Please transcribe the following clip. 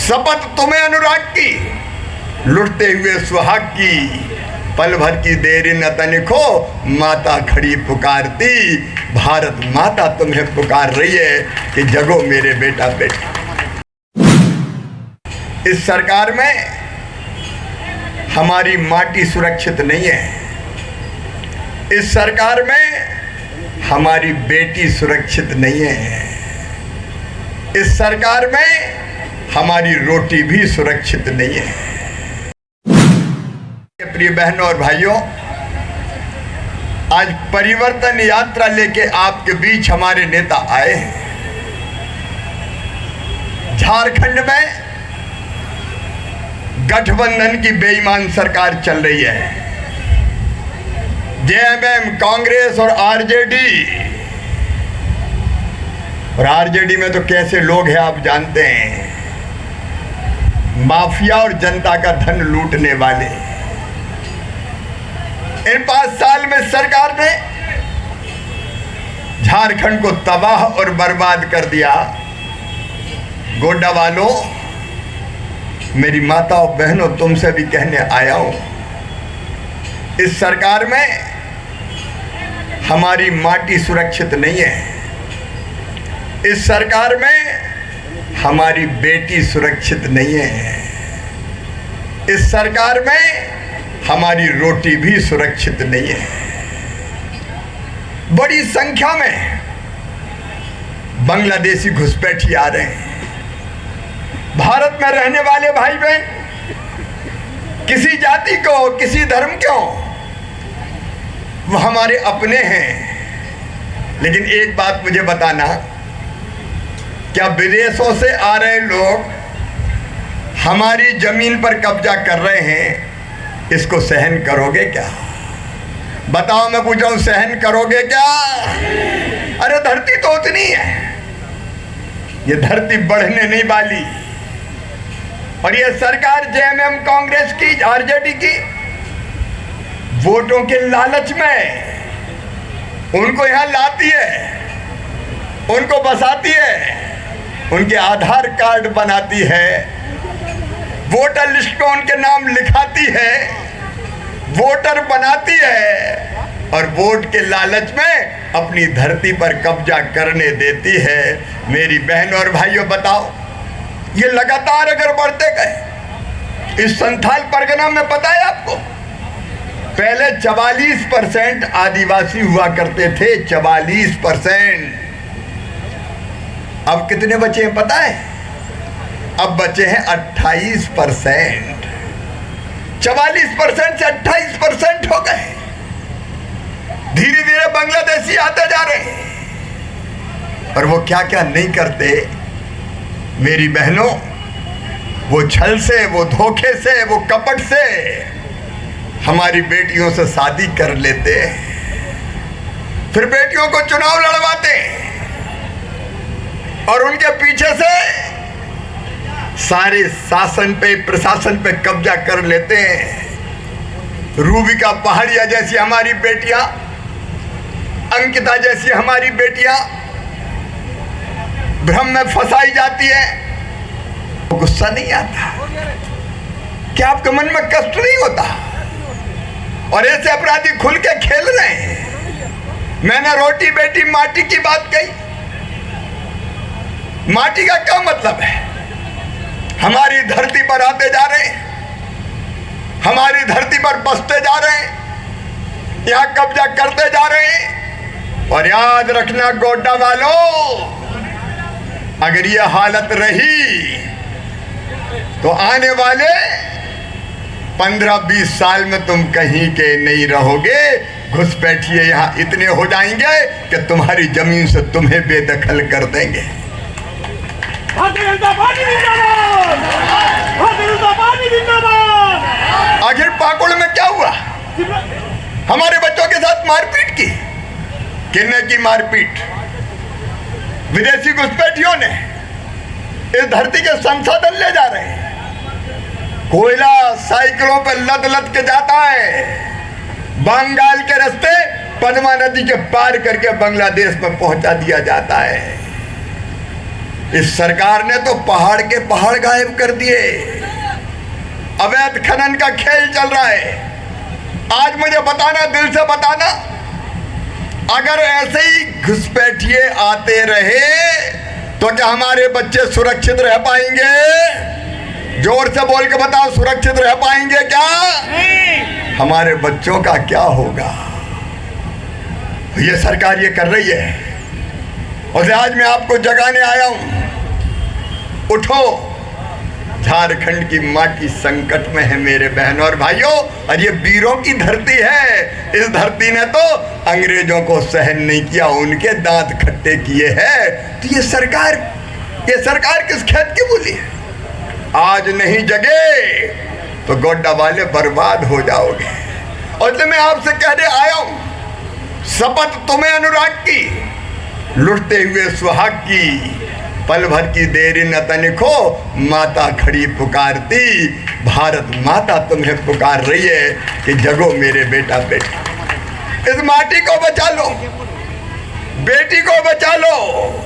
शपथ तुम्हें अनुराग की, लुटते हुए सुहाग की, पल भर की देरी न तनिको, माता खड़ी पुकारती, भारत माता तुम्हें पुकार रही है कि जगो मेरे बेटा बेटा। इस सरकार में हमारी माटी सुरक्षित नहीं है, इस सरकार में हमारी बेटी सुरक्षित नहीं है, इस सरकार में हमारी रोटी भी सुरक्षित नहीं है। प्रिय बहनों और भाइयों, आज परिवर्तन यात्रा लेके आपके बीच हमारे नेता आए हैं। झारखंड में गठबंधन की बेईमान सरकार चल रही है। जेएमएम, कांग्रेस और आरजेडी में तो कैसे लोग हैं आप जानते हैं, माफिया और जनता का धन लूटने वाले। इन 5 साल में सरकार ने झारखंड को तबाह और बर्बाद कर दिया। गोड्डा वालों, मेरी माताओं बहनों, तुमसे भी कहने आया हूं, इस सरकार में हमारी माटी सुरक्षित नहीं है, इस सरकार में हमारी बेटी सुरक्षित नहीं है, इस सरकार में हमारी रोटी भी सुरक्षित नहीं है। बड़ी संख्या में बांग्लादेशी घुसपैठी आ रहे हैं। भारत में रहने वाले भाई बहन, किसी जाति को, किसी धर्म को, वो हमारे अपने हैं। लेकिन एक बात मुझे बताना, क्या विदेशों से आ रहे लोग हमारी जमीन पर कब्जा कर रहे हैं, इसको सहन करोगे क्या? बताओ, मैं पूछ रहा हूं, सहन करोगे क्या? अरे धरती तो उतनी है, ये धरती बढ़ने नहीं वाली। और ये सरकार जेएमएम, कांग्रेस की, आरजेडी की, वोटों के लालच में उनको यहां लाती है, उनको बसाती है, उनके आधार कार्ड बनाती है, वोटर लिस्ट में उनके नाम लिखाती है, वोटर बनाती है और वोट के लालच में अपनी धरती पर कब्जा करने देती है। मेरी बहनों और भाइयों, बताओ, ये लगातार अगर बढ़ते गए, इस संथाल परगना में पता है आपको, पहले 44% आदिवासी हुआ करते थे, 44%। अब कितने बचे हैं पता है? अब बचे हैं 28%। 44% से 28% हो गए। धीरे धीरे बांग्लादेशी आते जा रहे हैं। और वो क्या क्या नहीं करते मेरी बहनों, वो छल से, वो धोखे से, वो कपट से हमारी बेटियों से शादी कर लेते, फिर बेटियों को चुनाव लड़वाते और उनके पीछे से सारे शासन पे, प्रशासन पे कब्जा कर लेते हैं। रूबी का पहाड़िया जैसी हमारी बेटियां, अंकिता जैसी हमारी बेटियां भ्रम में फंसाई जाती है। तो गुस्सा नहीं आता? क्या आपके मन में कष्ट नहीं होता? और ऐसे अपराधी खुल के खेल रहे हैं। मैंने रोटी बेटी माटी की बात कही। माटी का क्या मतलब है? हमारी धरती पर आते जा रहे हैं, हमारी धरती पर बसते जा रहे हैं, यहां कब्जा करते जा रहे हैं। और याद रखना गोड्डा वालों, अगर ये हालत रही तो आने वाले 15-20 साल में तुम कहीं के नहीं रहोगे। घुसपैठिए यहां इतने हो जाएंगे कि तुम्हारी जमीन से तुम्हें बेदखल कर देंगे। आखिर पाकुड़ में क्या हुआ? हमारे बच्चों के साथ मारपीट की। किन्ने की मारपीट? विदेशी घुसपैठियों ने। इस धरती के संसाधन ले जा रहे हैं। कोयला साइकिलों पर लद लद के जाता है, बंगाल के रास्ते पद्मा नदी के पार करके बांग्लादेश में पहुंचा दिया जाता है। इस सरकार ने तो पहाड़ के पहाड़ गायब कर दिए। अवैध खनन का खेल चल रहा है। आज मुझे बताना, दिल से बताना, अगर ऐसे ही घुसपैठिए आते रहे तो क्या हमारे बच्चे सुरक्षित रह पाएंगे? जोर से बोल के बताओ, सुरक्षित रह पाएंगे क्या? हमारे बच्चों का क्या होगा? ये सरकार ये कर रही है, और आज मैं आपको जगाने आया हूं। उठो, झारखंड की माटी संकट में है मेरे बहनों और भाइयों, और ये वीरों की धरती है। इस धरती ने तो अंग्रेजों को सहन नहीं किया, उनके दांत खट्टे किए हैं। तो ये सरकार किस खेत की बोली है? आज नहीं जगे तो गोड्डा वाले बर्बाद हो जाओगे। और तो मैं आपसे कहने आया हूं, शपथ तुम्हें अनुराग की, लुटते हुए सुहाग की, पल भर की देरी न तनिको, माता खड़ी पुकारती, भारत माता तुम्हें पुकार रही है कि जगो मेरे बेटा बेटी। इस माटी को बचा लो, बेटी को बचा लो।